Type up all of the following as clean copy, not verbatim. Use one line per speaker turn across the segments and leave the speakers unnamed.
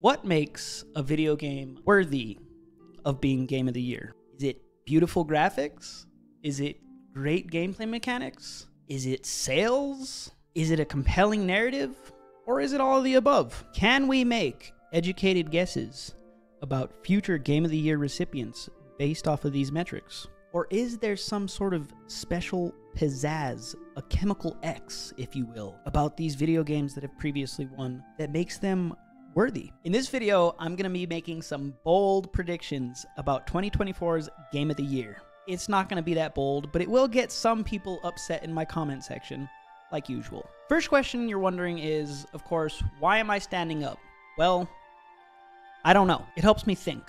What makes a video game worthy of being Game of the Year? Is it beautiful graphics? Is it great gameplay mechanics? Is it sales? Is it a compelling narrative? Or is it all of the above? Can we make educated guesses about future Game of the Year recipients based off of these metrics? Or is there some sort of special pizzazz, a chemical X, if you will, about these video games that have previously won that makes them worthy? In this video, I'm going to be making some bold predictions about 2024's Game of the Year. It's not going to be that bold, but it will get some people upset in my comment section, like usual. First question you're wondering is, of course, why am I standing up? Well, I don't know. It helps me think.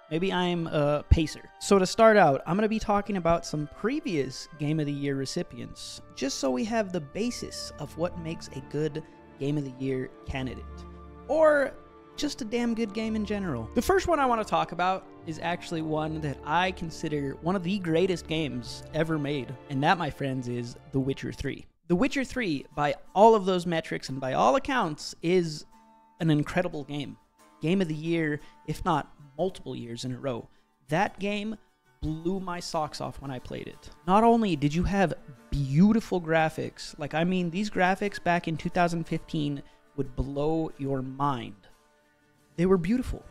Maybe I'm a pacer. So to start out, I'm going to be talking about some previous Game of the Year recipients, just so we have the basis of what makes a good Game of the Year candidate. Or just a damn good game in general. The first one I want to talk about is actually one that I consider one of the greatest games ever made, and that, my friends, is The Witcher 3. The Witcher 3, by all of those metrics and by all accounts, is an incredible game. Game of the Year, if not multiple years in a row. That game blew my socks off when I played it. Not only did you have beautiful graphics, these graphics back in 2015 would blow your mind. They were beautiful.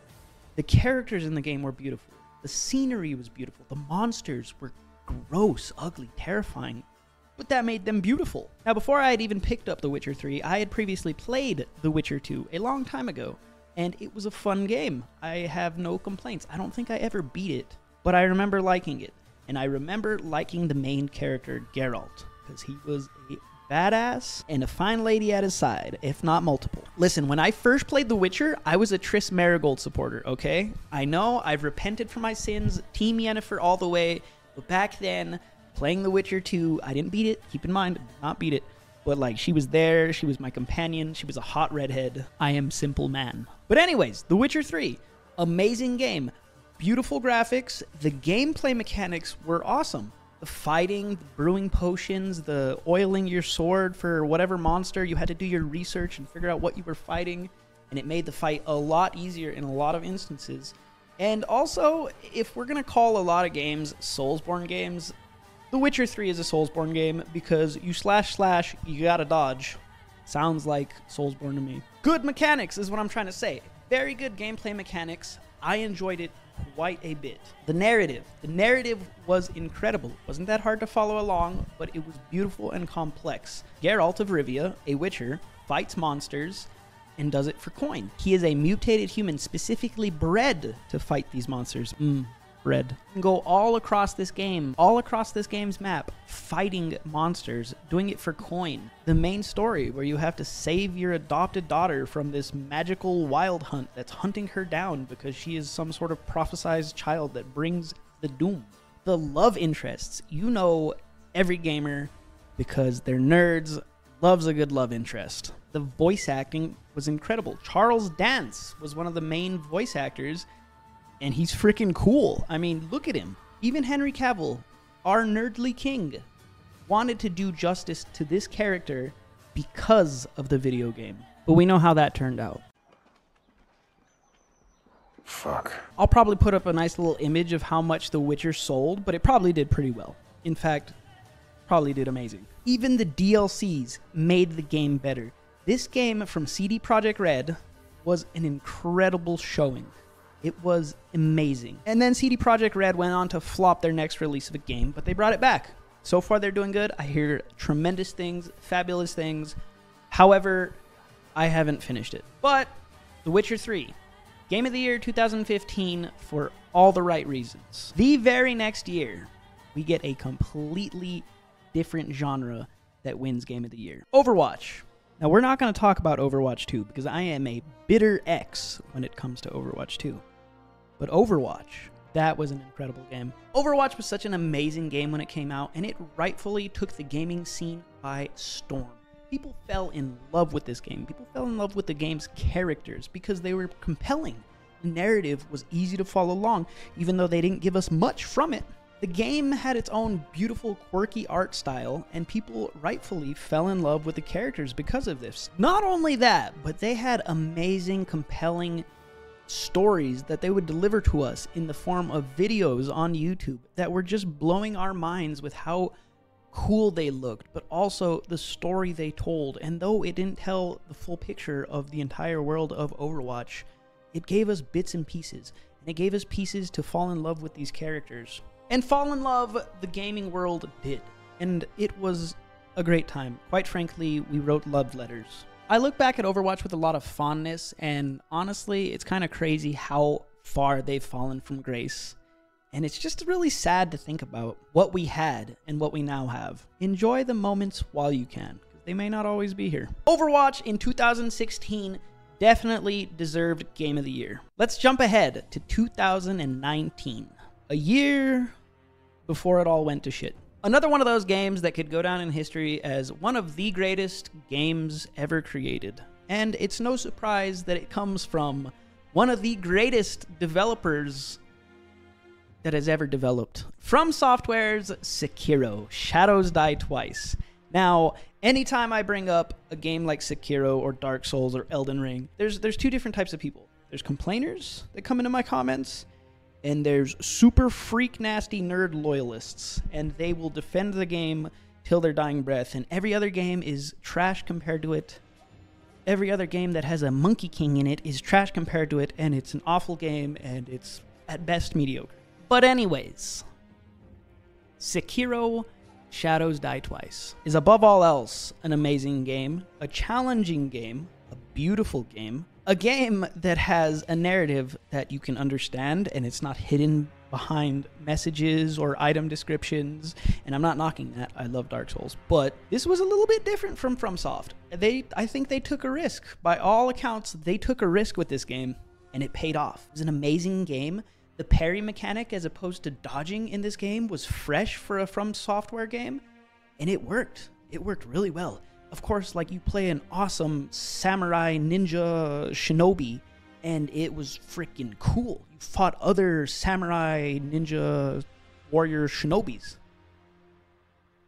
The characters in the game were beautiful. The scenery was beautiful. The monsters were gross, ugly, terrifying, but that made them beautiful. Now, before I had even picked up The Witcher 3, I had previously played The Witcher 2 a long time ago, and it was a fun game. I have no complaints. I don't think I ever beat it, but I remember liking it. And I remember liking the main character, Geralt, because he was a badass and a fine lady at his side, if not multiple. Listen, when I first played The Witcher, I was a Triss Merigold supporter, okay? I know, I've repented for my sins, Team Yennefer all the way, but back then, playing The Witcher 2, I didn't beat it, keep in mind, not beat it, but she was there, she was my companion, she was a hot redhead. I am simple man. But anyways, The Witcher 3, amazing game, beautiful graphics, the gameplay mechanics were awesome. The fighting, the brewing potions, the oiling your sword for whatever monster, you had to do your research and figure out what you were fighting, and it made the fight a lot easier in a lot of instances. And also, if we're going to call a lot of games Soulsborne games, The Witcher 3 is a Soulsborne game because you slash, you gotta dodge. Sounds like Soulsborne to me. Good mechanics is what I'm trying to say. Very good gameplay mechanics. I enjoyed it quite a bit. The narrative was incredible. It wasn't that hard to follow along, but it was beautiful and complex. Geralt of Rivia, a witcher, fights monsters and does it for coin. He is a mutated human specifically bred to fight these monsters. Bred. You can go all across this game's map, fighting monsters, doing it for coin. The main story where you have to save your adopted daughter from this magical wild hunt that's hunting her down because she is some sort of prophesized child that brings the doom. The love interests. You know, every gamer, because they're nerds, loves a good love interest. The voice acting was incredible. Charles Dance was one of the main voice actors, and he's freaking cool. I mean, look at him. Even Henry Cavill, our nerdly king, wanted to do justice to this character because of the video game. But we know how that turned out.
Fuck.
I'll probably put up a nice little image of how much The Witcher sold, but it probably did pretty well. In fact, probably did amazing. Even the DLCs made the game better. This game from CD Projekt Red was an incredible showing. It was amazing. And then CD Projekt Red went on to flop their next release of a game, but they brought it back. So far, they're doing good. I hear tremendous things, fabulous things. However, I haven't finished it. But The Witcher 3, Game of the Year 2015 for all the right reasons. The very next year, we get a completely different genre that wins Game of the Year. Overwatch. Now, we're not going to talk about Overwatch 2 because I am a bitter X when it comes to Overwatch 2. But Overwatch, that was an incredible game. Overwatch was such an amazing game when it came out, and it rightfully took the gaming scene by storm. People fell in love with this game. People fell in love with the game's characters because they were compelling. The narrative was easy to follow along, even though they didn't give us much from it. The game had its own beautiful, quirky art style, and people rightfully fell in love with the characters because of this. Not only that, but they had amazing, compelling stories that they would deliver to us in the form of videos on YouTube that were just blowing our minds with how cool they looked, but also the story they told. And though it didn't tell the full picture of the entire world of Overwatch, it gave us bits and pieces, and it gave us pieces to fall in love with these characters. And fall in love the gaming world did, and it was a great time. Quite frankly, we wrote love letters. I look back at Overwatch with a lot of fondness, and honestly, it's kind of crazy how far they've fallen from grace. And it's just really sad to think about what we had and what we now have. Enjoy the moments while you can, because they may not always be here. Overwatch in 2016 definitely deserved Game of the Year. Let's jump ahead to 2019, a year before it all went to shit. Another one of those games that could go down in history as one of the greatest games ever created. And it's no surprise that it comes from one of the greatest developers that has ever developed. From Software's Sekiro, Shadows Die Twice. Now, anytime I bring up a game like Sekiro or Dark Souls or Elden Ring, there's two different types of people. There's complainers that come into my comments, and there's super freak nasty nerd loyalists, and they will defend the game till their dying breath, and every other game is trash compared to it. Every other game that has a Monkey King in it is trash compared to it, and it's an awful game, and it's at best mediocre. But anyways, Sekiro Shadows Die Twice is above all else an amazing game, a challenging game, a beautiful game, a game that has a narrative that you can understand and it's not hidden behind messages or item descriptions. And I'm not knocking that. I love Dark Souls. But this was a little bit different from FromSoft. I think they took a risk. By all accounts, they took a risk with this game and it paid off. It was an amazing game. The parry mechanic, as opposed to dodging in this game, was fresh for a From Software game, and it worked. It worked really well. Of course, like, you play an awesome samurai ninja shinobi, and it was freaking cool. You fought other samurai ninja warrior shinobis,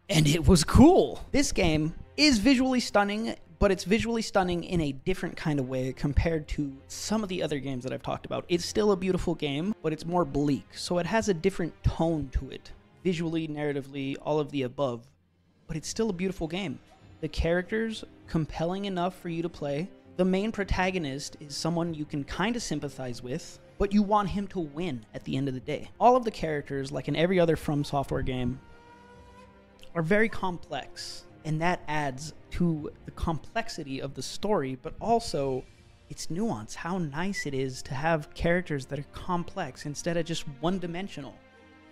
and it was cool. This game is visually stunning, but it's visually stunning in a different kind of way compared to some of the other games that I've talked about. It's still a beautiful game, but it's more bleak, so it has a different tone to it. Visually, narratively, all of the above, but it's still a beautiful game. The characters, compelling enough for you to play. The main protagonist is someone you can kind of sympathize with, but you want him to win at the end of the day. All of the characters, like in every other From Software game, are very complex. And that adds to the complexity of the story, but also its nuance, how nice it is to have characters that are complex instead of just one-dimensional.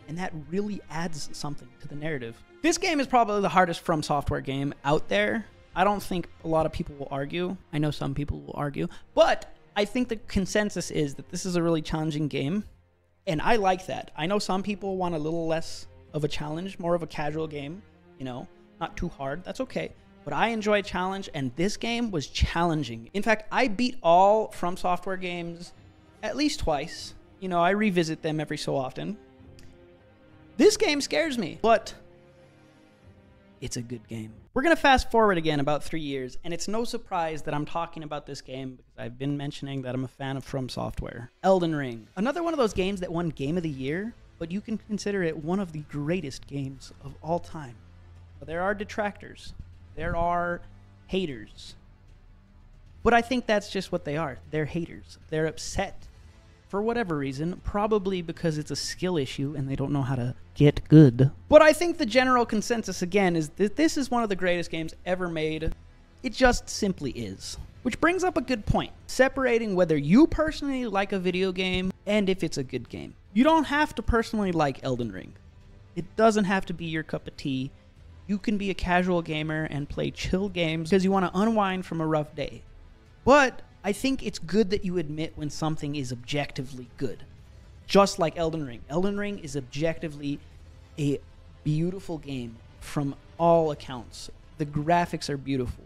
And that really adds something to the narrative. This game is probably the hardest From Software game out there. I don't think a lot of people will argue. I know some people will argue, but I think the consensus is that this is a really challenging game, and I like that. I know some people want a little less of a challenge, more of a casual game, you know, not too hard. That's okay. But I enjoy a challenge, and this game was challenging. In fact, I beat all From Software games at least twice. You know, I revisit them every so often. This game scares me, but it's a good game. We're going to fast forward again about 3 years, and it's no surprise that I'm talking about this game because I've been mentioning that I'm a fan of From Software. Elden Ring. Another one of those games that won Game of the Year, but you can consider it one of the greatest games of all time. There are detractors. There are haters. But I think that's just what they are. They're haters. They're upset for whatever reason, probably because it's a skill issue and they don't know how to get good. But I think the general consensus, again, is that this is one of the greatest games ever made. It just simply is. Which brings up a good point, separating whether you personally like a video game and if it's a good game. You don't have to personally like Elden Ring. It doesn't have to be your cup of tea. You can be a casual gamer and play chill games because you want to unwind from a rough day. But I think it's good that you admit when something is objectively good. Just like Elden Ring. Elden Ring is objectively a beautiful game from all accounts. The graphics are beautiful.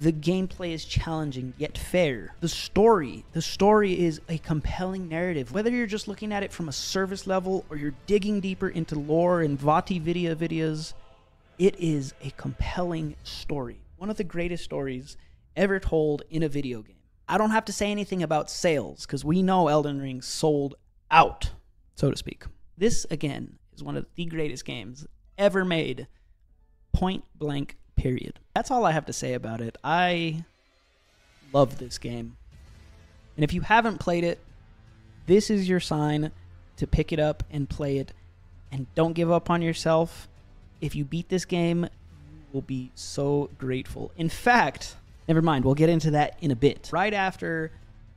The gameplay is challenging yet fair. The story is a compelling narrative. Whether you're just looking at it from a service level or you're digging deeper into lore and GOTY videos, it is a compelling story. One of the greatest stories ever told in a video game. I don't have to say anything about sales because we know Elden Ring sold out, so to speak. This, again, is one of the greatest games ever made, point blank, period. That's all I have to say about it. I love this game. And if you haven't played it, this is your sign to pick it up and play it. And don't give up on yourself. If you beat this game, you will be so grateful. In fact, never mind, we'll get into that in a bit. Right after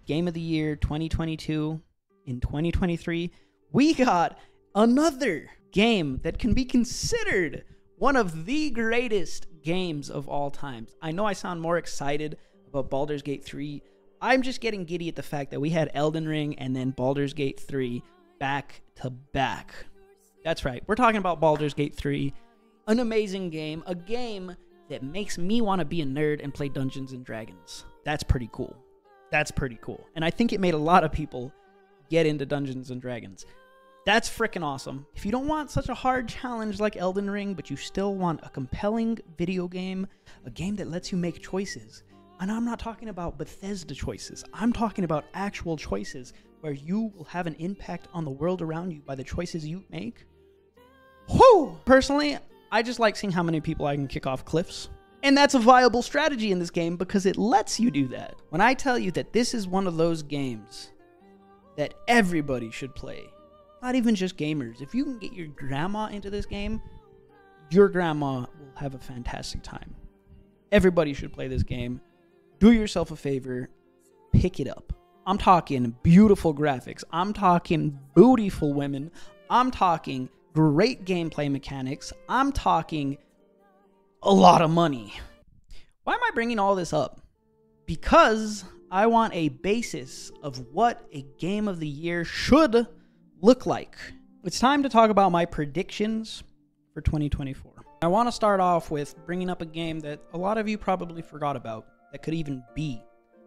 Game of the Year 2022, in 2023, we got another game that can be considered one of the greatest games of all time. I know I sound more excited about Baldur's Gate 3. I'm just getting giddy at the fact that we had Elden Ring and then Baldur's Gate 3 back to back. That's right. We're talking about Baldur's Gate 3, an amazing game, a game that makes me want to be a nerd and play Dungeons and Dragons. That's pretty cool. That's pretty cool. And I think it made a lot of people get into Dungeons and Dragons. That's freaking awesome. If you don't want such a hard challenge like Elden Ring, but you still want a compelling video game, a game that lets you make choices, and I'm not talking about Bethesda choices, I'm talking about actual choices where you will have an impact on the world around you by the choices you make. Whoo! Personally, I just like seeing how many people I can kick off cliffs. And that's a viable strategy in this game because it lets you do that. When I tell you that this is one of those games that everybody should play, not even just gamers. If you can get your grandma into this game, your grandma will have a fantastic time. Everybody should play this game. Do yourself a favor, pick it up. I'm talking beautiful graphics. I'm talking beautiful women. I'm talking great gameplay mechanics. I'm talking a lot of money. Why am I bringing all this up? Because I want a basis of what a game of the year should look like. It's time to talk about my predictions for 2024. I want to start off with bringing up a game that a lot of you probably forgot about that could even be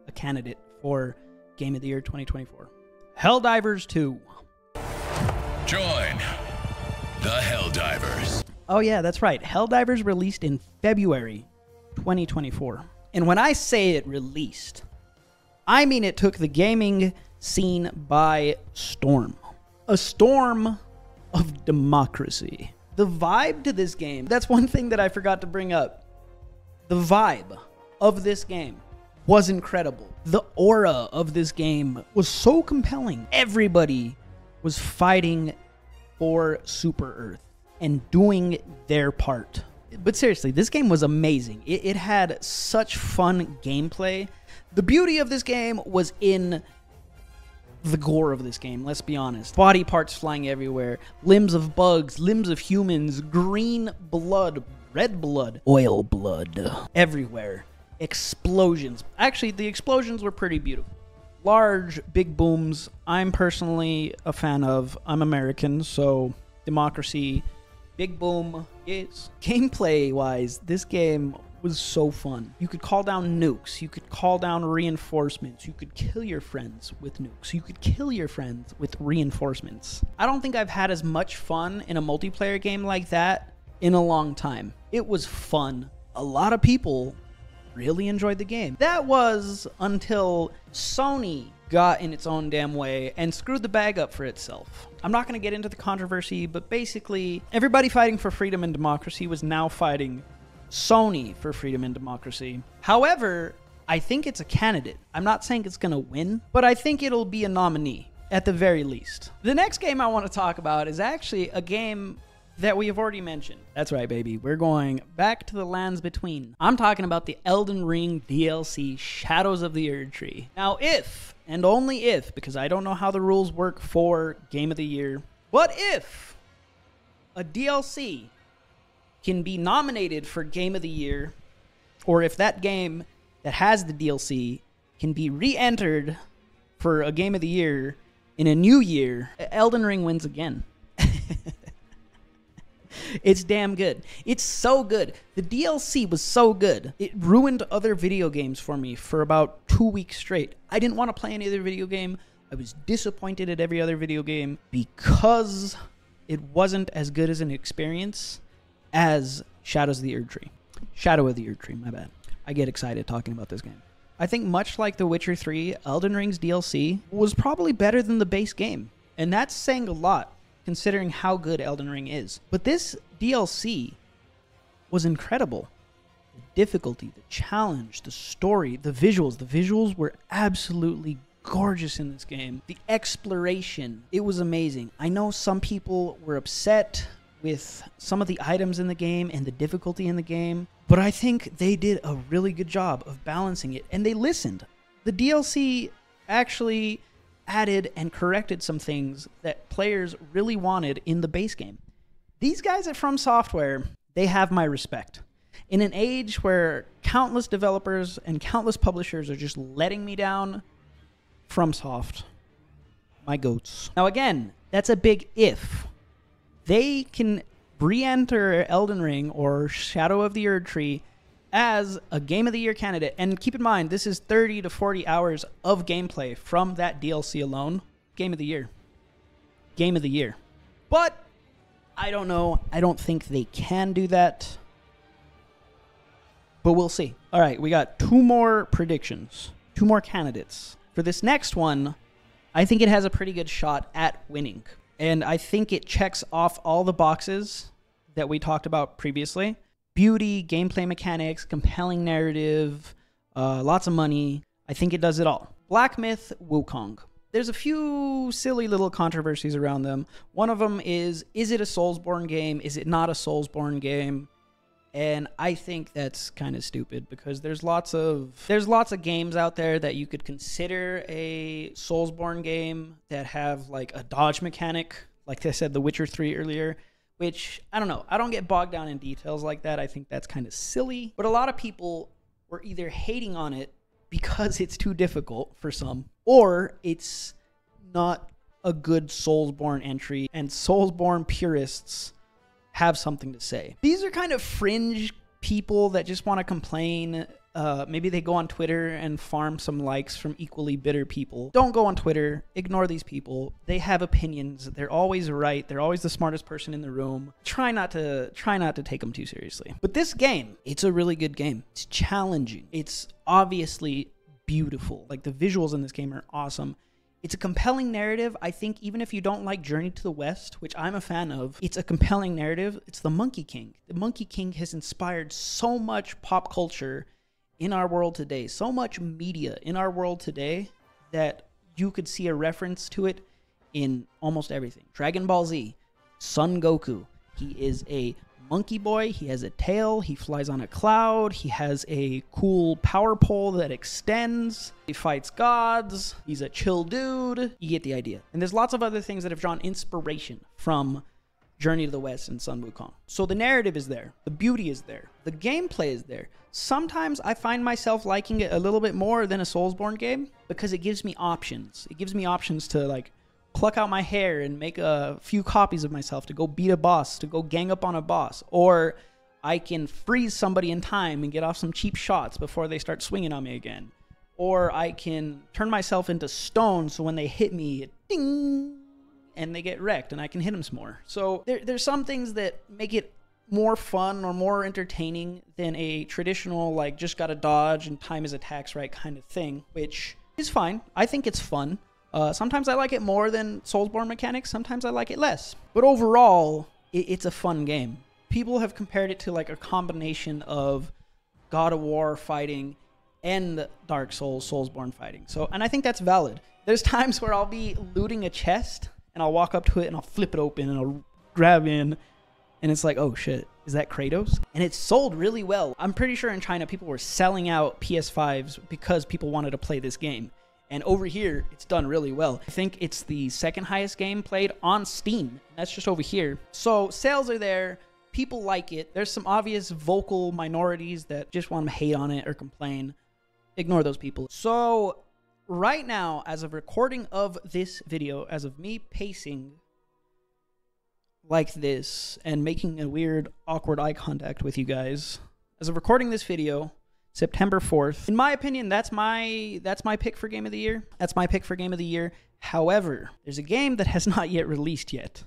a candidate for Game of the Year 2024. Helldivers 2.
Join the Helldivers.
Oh yeah, that's right. Helldivers released in February 2024. And when I say it released, I mean it took the gaming scene by storm. A storm of democracy. The vibe to this game, that's one thing that I forgot to bring up. The vibe of this game was incredible. The aura of this game was so compelling. Everybody was fighting for Super Earth and doing their part. But seriously, this game was amazing. It had such fun gameplay. The beauty of this game was in the gore of this game, let's be honest. Body parts flying everywhere, limbs of bugs, limbs of humans, green blood, red blood, oil blood, everywhere. Explosions. Actually, the explosions were pretty beautiful. Large, big booms, I'm personally a fan of. I'm American, so democracy, big boom, yes. Gameplay-wise, this game was so fun. You could call down nukes, you could call down reinforcements, you could kill your friends with nukes, you could kill your friends with reinforcements. I don't think I've had as much fun in a multiplayer game like that in a long time. It was fun. A lot of people really enjoyed the game. That was until Sony got in its own damn way and screwed the bag up for itself. I'm not going to get into the controversy, but basically everybody fighting for freedom and democracy was now fighting Sony for freedom and democracy. However, I think it's a candidate. I'm not saying it's going to win, but I think it'll be a nominee at the very least. The next game I want to talk about is actually a game that we have already mentioned. That's right, baby. We're going back to the lands between. I'm talking about the Elden Ring DLC, Shadows of the Erdtree. Now, if, and only if, because I don't know how the rules work for Game of the Year, but if a DLC can be nominated for Game of the Year, or if that game that has the DLC can be re-entered for a Game of the Year in a new year, Elden Ring wins again. It's damn good. It's so good. The DLC was so good. It ruined other video games for me for about 2 weeks straight. I didn't want to play any other video game. I was disappointed at every other video game because it wasn't as good as an experience as Shadows of the Erdtree. Shadow of the Erdtree, my bad. I get excited talking about this game. I think much like The Witcher 3, Elden Ring's DLC was probably better than the base game. And that's saying a lot, considering how good Elden Ring is. But this DLC was incredible. The difficulty, the challenge, the story, the visuals. The visuals were absolutely gorgeous in this game. The exploration, it was amazing. I know some people were upset with some of the items in the game and the difficulty in the game, but I think they did a really good job of balancing it, and they listened. The DLC actually added and corrected some things that players really wanted in the base game. These guys at From Software, they have my respect. In an age where countless developers and countless publishers are just letting me down, FromSoft, my goats. Now again, that's a big if. They can re-enter Elden Ring or Shadow of the Erdtree as a Game of the Year candidate. And keep in mind, this is 30 to 40 hours of gameplay from that DLC alone. Game of the Year. Game of the Year. But I don't know. I don't think they can do that. But we'll see. All right, we got 2 more predictions. 2 more candidates. For this next one, I think it has a pretty good shot at winning. And I think it checks off all the boxes that we talked about previously. Beauty, gameplay mechanics, compelling narrative, lots of money. I think it does it all. Black Myth Wukong. There's a few silly little controversies around them. One of them is it a Soulsborne game? Is it not a Soulsborne game? And I think that's kind of stupid because there's lots of games out there that you could consider a Soulsborne game that have like a dodge mechanic, like I said, The Witcher 3 earlier, which I don't know. I don't get bogged down in details like that. I think that's kind of silly. But a lot of people were either hating on it because it's too difficult for some, or it's not a good Soulsborne entry, and Soulsborne purists have something to say. These are kind of fringe people that just want to complain. Maybe they go on Twitter and farm some likes from equally bitter people. Don't go on Twitter. Ignore these people. They have opinions. They're always right. They're always the smartest person in the room. Try not to take them too seriously. But this game, it's a really good game. It's challenging. It's obviously beautiful. Like, the visuals in this game are awesome. It's a compelling narrative. I think even if you don't like Journey to the West, which I'm a fan of, it's a compelling narrative. It's the Monkey King. The Monkey King has inspired so much pop culture in our world today, so much media in our world today, that you could see a reference to it in almost everything. Dragon Ball Z, Son Goku. He is a monkey boy. He has a tail. He flies on a cloud. He has a cool power pole that extends. He fights gods. He's a chill dude. You get the idea. And there's lots of other things that have drawn inspiration from Journey to the West and Sun Wukong. So the narrative is there. The beauty is there. The gameplay is there. Sometimes I find myself liking it a little bit more than a Soulsborne game because it gives me options. It gives me options to, like, pluck out my hair and make a few copies of myself to go beat a boss, to go gang up on a boss. Or I can freeze somebody in time and get off some cheap shots before they start swinging on me again. Or I can turn myself into stone so when they hit me, ding, and they get wrecked and I can hit them some more. So there's some things that make it more fun or more entertaining than a traditional, like, just gotta dodge and time his attacks right kind of thing, which is fine. I think it's fun. Sometimes I like it more than Soulsborne mechanics. Sometimes I like it less. But overall, it's a fun game. People have compared it to like a combination of God of War fighting and Dark Souls, Soulsborne fighting. And I think that's valid. There's times where I'll be looting a chest and I'll walk up to it and I'll flip it open and I'll grab in and it's like, oh shit, is that Kratos? And it's sold really well. I'm pretty sure in China people were selling out PS5s because people wanted to play this game. And over here, it's done really well. I think it's the second highest game played on Steam. That's just over here. So sales are there. People like it. There's some obvious vocal minorities that just want to hate on it or complain. Ignore those people. So right now, as of recording of this video, as of me pacing like this and making a weird, awkward eye contact with you guys, as of recording this video, September 4th. In my opinion, that's my pick for Game of the Year. That's my pick for Game of the Year. However, there's a game that has not yet released yet.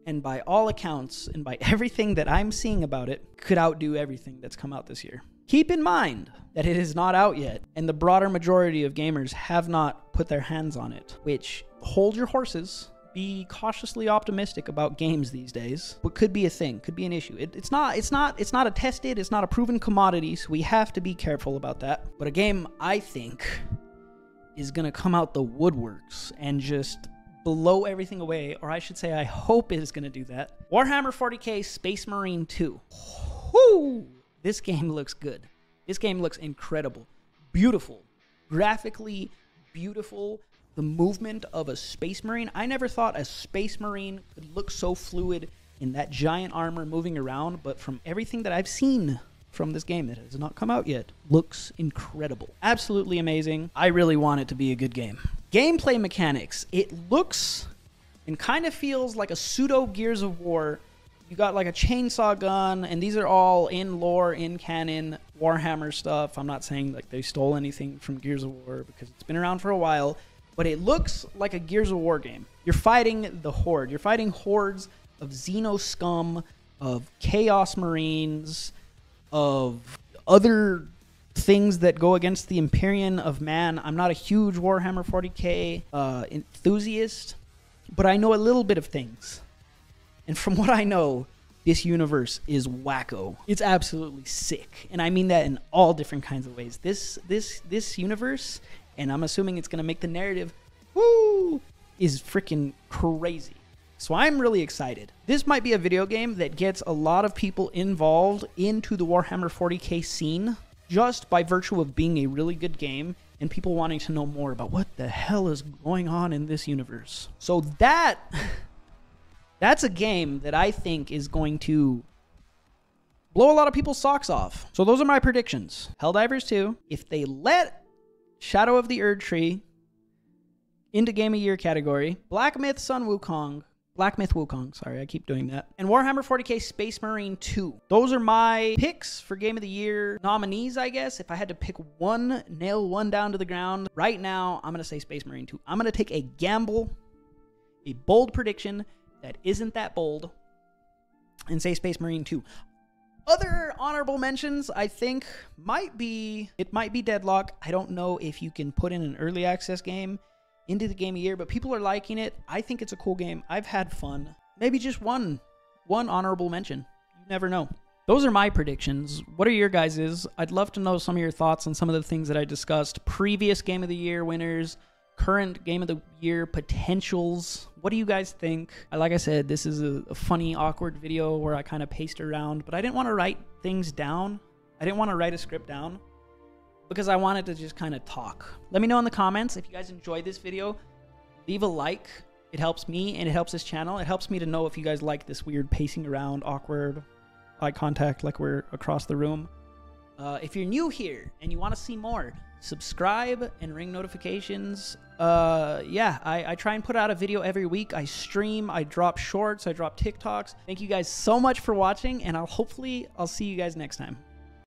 And by all accounts, and by everything that I'm seeing about it, could outdo everything that's come out this year. Keep in mind that it is not out yet, and the broader majority of gamers have not put their hands on it, which, hold your horses. Be cautiously optimistic about games these days, but could be a thing, could be an issue. It's not a tested, it's not a proven commodity, so we have to be careful about that. But a game I think is gonna come out the woodworks and just blow everything away, or I should say I hope it is gonna do that. Warhammer 40k Space Marine 2. Whoo! This game looks good. This game looks incredible. Beautiful. Graphically beautiful. The movement of a Space Marine. I never thought a Space Marine could look so fluid in that giant armor moving around, but from everything that I've seen from this game that has not come out yet, looks incredible. Absolutely amazing. I really want it to be a good game. Gameplay mechanics. It looks and kind of feels like a pseudo Gears of War. You got like a chainsaw gun, and these are all in lore, in canon, Warhammer stuff. I'm not saying like they stole anything from Gears of War because it's been around for a while. But it looks like a Gears of War game. You're fighting the Horde. You're fighting hordes of Xeno scum, of Chaos Marines, of other things that go against the Imperium of Man. I'm not a huge Warhammer 40k enthusiast, but I know a little bit of things. And from what I know, this universe is wacko. It's absolutely sick. And I mean that in all different kinds of ways. This universe, and I'm assuming it's going to make the narrative, woo, is freaking crazy. So I'm really excited. This might be a video game that gets a lot of people involved into the Warhammer 40k scene just by virtue of being a really good game and people wanting to know more about what the hell is going on in this universe. So that's a game that I think is going to blow a lot of people's socks off. So those are my predictions. Helldivers 2, if they let Shadow of the Erdtree into Game of Year category, Black Myth Wukong, sorry, I keep doing that, and Warhammer 40k Space Marine 2. Those are my picks for Game of the Year nominees, I guess. If I had to pick one, nail one down to the ground, right now, I'm going to say Space Marine 2. I'm going to take a gamble, a bold prediction that isn't that bold, and say Space Marine 2. Other honorable mentions, I think, might be Deadlock. I don't know if you can put in an early access game into the Game of Year, but people are liking it. I think it's a cool game. I've had fun. Maybe just one honorable mention. You never know. Those are my predictions. What are your guys's? I'd love to know some of your thoughts on some of the things that I discussed. Previous Game of the Year winners, current Game of the Year potentials. What do you guys think? Like I said, this is a funny, awkward video where I kind of paced around, but I didn't want to write things down. I didn't want to write a script down because I wanted to just kind of talk. Let me know in the comments if you guys enjoyed this video. Leave a like. It helps me and it helps this channel. It helps me to know if you guys like this weird pacing around, awkward eye contact like we're across the room. If you're new here and you want to see more, subscribe and ring notifications. Yeah, I try and put out a video every week. I stream, I drop shorts, I drop TikToks. Thank you guys so much for watching, and I'll see you guys next time.